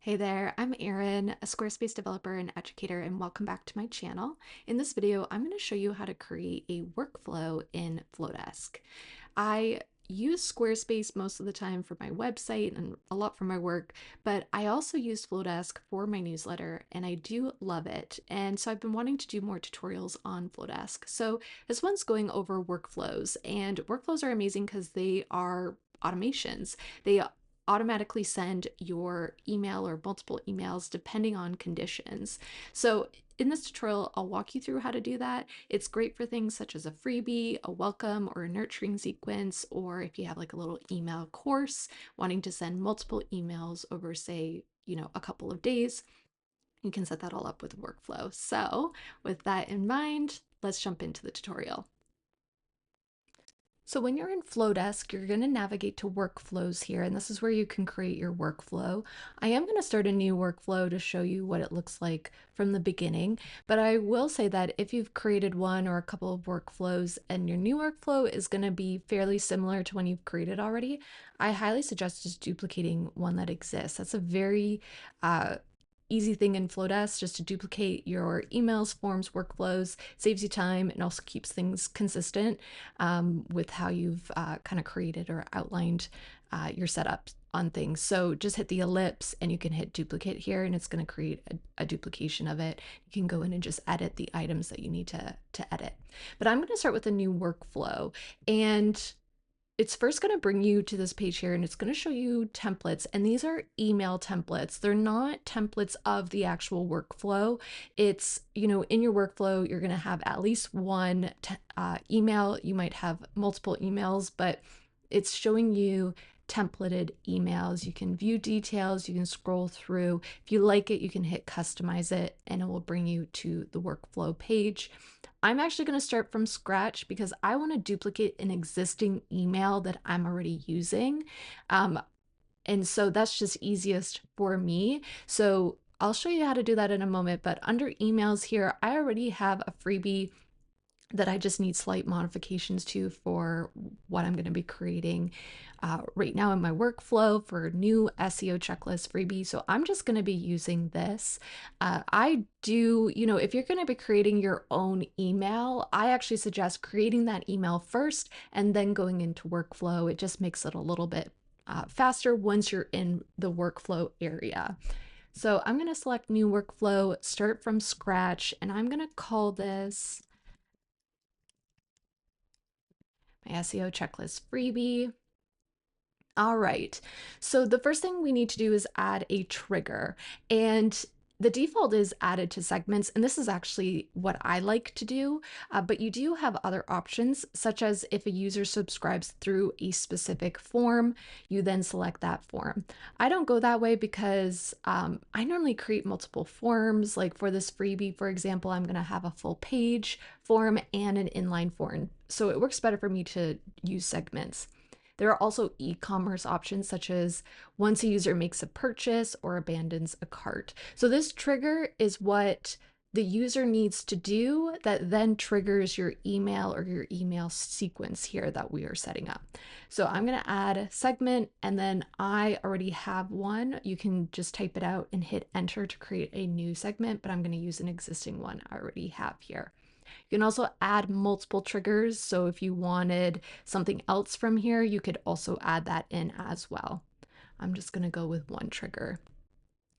Hey there, I'm Erin, a Squarespace developer and educator, and welcome back to my channel. In this video, I'm going to show you how to create a workflow in Flodesk. I use Squarespace most of the time for my website and a lot for my work, but I also use Flodesk for my newsletter, and I do love it. And so I've been wanting to do more tutorials on Flodesk. So this one's going over workflows, and workflows are amazing because they are automations. They automatically send your email or multiple emails depending on conditions. So in this tutorial, I'll walk you through how to do that. It's great for things such as a freebie, a welcome, or a nurturing sequence, or if you have like a little email course wanting to send multiple emails over, say, a couple of days, you can set that all up with a workflow. So with that in mind, let's jump into the tutorial. So when you're in Flodesk, you're going to navigate to workflows here, and this is where you can create your workflow. I am going to start a new workflow to show you what it looks like from the beginning, but I will say that if you've created one or a couple of workflows and your new workflow is going to be fairly similar to one you've created already, I highly suggest just duplicating one that exists. That's a very easy thing in Flodesk, just to duplicate your emails, forms, workflows, saves you time, and also keeps things consistent with how you've kind of created or outlined your setup on things. So just hit the ellipse and you can hit duplicate here, and it's going to create a duplication of it. You can go in and just edit the items that you need to edit. But I'm going to start with a new workflow, and it's first going to bring you to this page here, and it's going to show you templates, and these are email templates. They're not templates of the actual workflow. It's, in your workflow, you're going to have at least one email. You might have multiple emails, but it's showing you templated emails. You can view details, you can scroll through. If you like it, you can hit customize it, and it will bring you to the workflow page. I'm actually going to start from scratch because I want to duplicate an existing email that I'm already using. And so that's just easiest for me. So I'll show you how to do that in a moment, but under emails here, I already have a freebie that I just need slight modifications to for what I'm going to be creating right now in my workflow for new SEO checklist freebie. So I'm just going to be using this. I do, if you're going to be creating your own email, I actually suggest creating that email first and then going into workflow. It just makes it a little bit faster once you're in the workflow area. So I'm going to select new workflow, start from scratch, and I'm going to call this my SEO checklist freebie. All right, so the first thing we need to do is add a trigger, and the default is added to segments, and this is actually what I like to do, but you do have other options, such as if a user subscribes through a specific form, you then select that form. I don't go that way because I normally create multiple forms. Like for this freebie, for example, I'm going to have a full page form and an inline form, so it works better for me to use segments. There are also e-commerce options such as once a user makes a purchase or abandons a cart. So this trigger is what the user needs to do that then triggers your email or your email sequence here that we are setting up. So I'm going to add a segment, and then I already have one. You can just type it out and hit enter to create a new segment, but I'm going to use an existing one I already have here. You can also add multiple triggers. So if you wanted something else from here, you could also add that in as well. I'm just going to go with one trigger.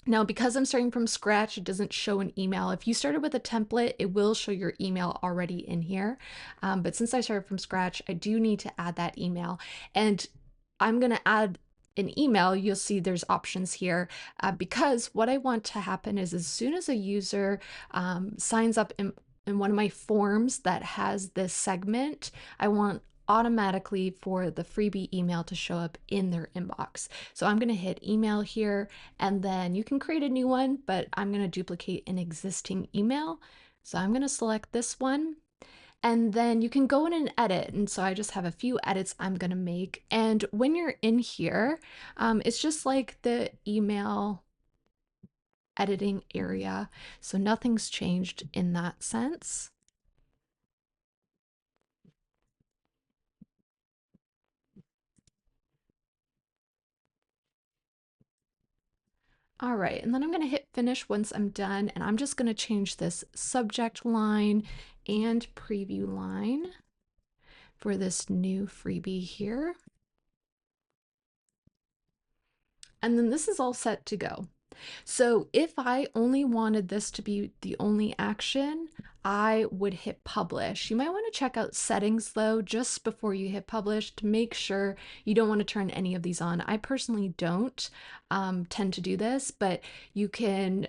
Now, because I'm starting from scratch, it doesn't show an email. If you started with a template, it will show your email already in here. But since I started from scratch, I do need to add that email. And I'm going to add an email. You'll see there's options here because what I want to happen is as soon as a user signs up in one of my forms that has this segment, I want automatically for the freebie email to show up in their inbox. So I'm going to hit email here, and then you can create a new one, but I'm going to duplicate an existing email. So I'm going to select this one, and then you can go in and edit. And so I just have a few edits I'm going to make. And when you're in here, it's just like the email editing area. So nothing's changed in that sense. All right, and then I'm going to hit finish once I'm done, and I'm just going to change this subject line and preview line for this new freebie here. And then this is all set to go. So if I only wanted this to be the only action, I would hit publish. You might want to check out settings though, just before you hit publish to make sure you don't want to turn any of these on. I personally don't tend to do this, but you can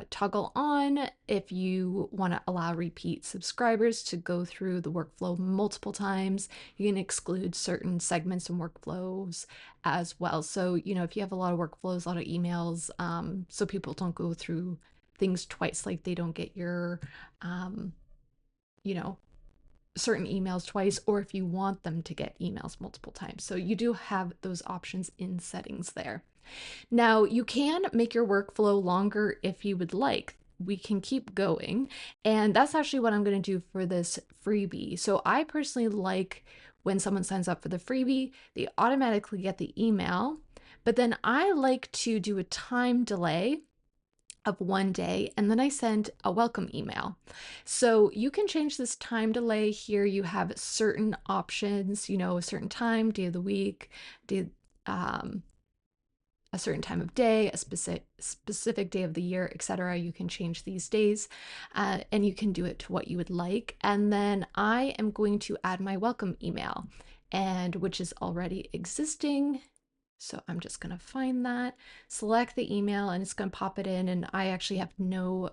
toggle on if you want to allow repeat subscribers to go through the workflow multiple times. You can exclude certain segments and workflows as well. So, if you have a lot of workflows, a lot of emails, so people don't go through things twice, like they don't get your, you know, certain emails twice, or if you want them to get emails multiple times. So you do have those options in settings there. Now, you can make your workflow longer if you would like. We can keep going. And that's actually what I'm going to do for this freebie. So I personally like when someone signs up for the freebie, they automatically get the email. But then I like to do a time delay of 1 day, and then I send a welcome email. So you can change this time delay here. You have certain options, a certain time, day of the week, day, a certain time of day, a specific day of the year, etc. You can change these days, and you can do it to what you would like. And then I am going to add my welcome email, and which is already existing. So I'm just going to find that, select the email, and it's going to pop it in. And I actually have no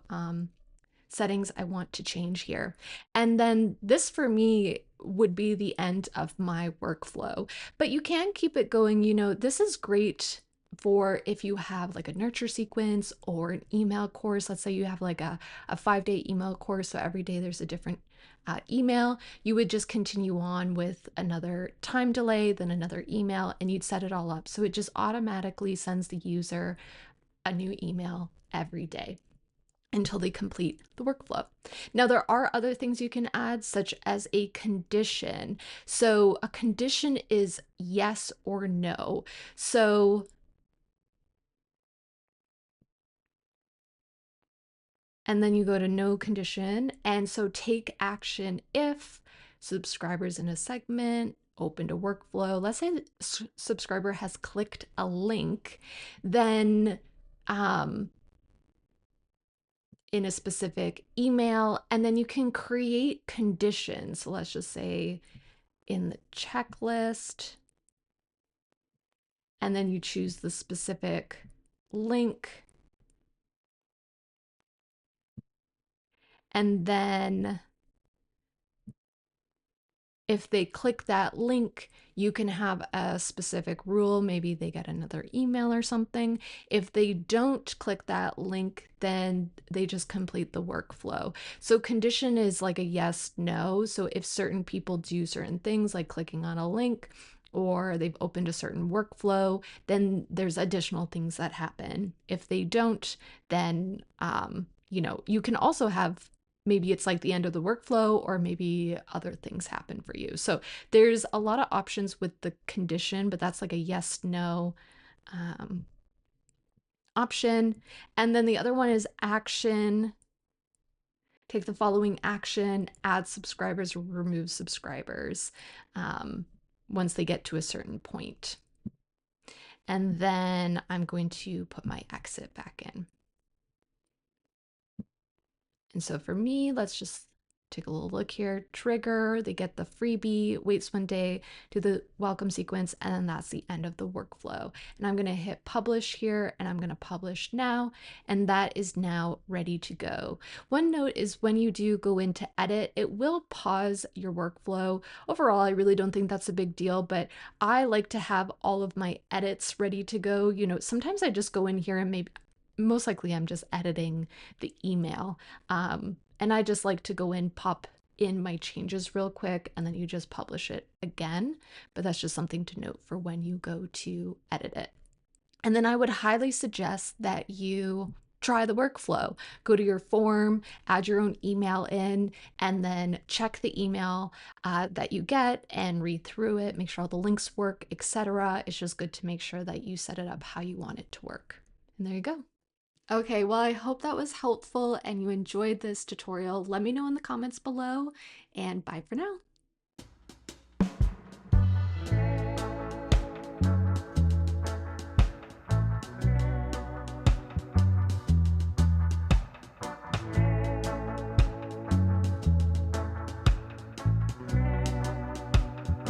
settings I want to change here. And then this for me would be the end of my workflow, but you can keep it going. This is great for if you have like a nurture sequence or an email course. Let's say you have like a 5-day email course. So every day there's a different email. You would just continue on with another time delay, then another email, and you'd set it all up. So it just automatically sends the user a new email every day until they complete the workflow. Now, there are other things you can add, such as a condition. So a condition is yes or no. So, and then you go to no condition. And so take action if subscribers in a segment opened a workflow. Let's say the subscriber has clicked a link, then in a specific email, and then you can create conditions. So let's just say in the checklist, and then you choose the specific link, and then if they click that link, you can have a specific rule. Maybe they get another email or something. If they don't click that link, then they just complete the workflow. So condition is like a yes, no. So if certain people do certain things like clicking on a link or they've opened a certain workflow, then there's additional things that happen. If they don't, then, you can also have maybe it's like the end of the workflow, or maybe other things happen for you. So there's a lot of options with the condition, but that's like a yes, no option. And then the other one is action. Take the following action, add subscribers or remove subscribers once they get to a certain point. And then I'm going to put my exit back in. And so for me, let's just take a little look here. Trigger, they get the freebie, waits 1 day, do the welcome sequence, and then that's the end of the workflow. And I'm gonna hit publish here, and I'm gonna publish now, and that is now ready to go. One note is when you do go into edit, it will pause your workflow. Overall, I really don't think that's a big deal, but I like to have all of my edits ready to go. Sometimes I just go in here and most likely I'm just editing the email. And I just like to go in, pop in my changes real quick, and then you just publish it again. But that's just something to note for when you go to edit it. And then I would highly suggest that you try the workflow. Go to your form, add your own email in, and then check the email that you get and read through it, make sure all the links work, etc. It's just good to make sure that you set it up how you want it to work. And there you go. Okay, well, I hope that was helpful and you enjoyed this tutorial. Let me know in the comments below, and bye for now.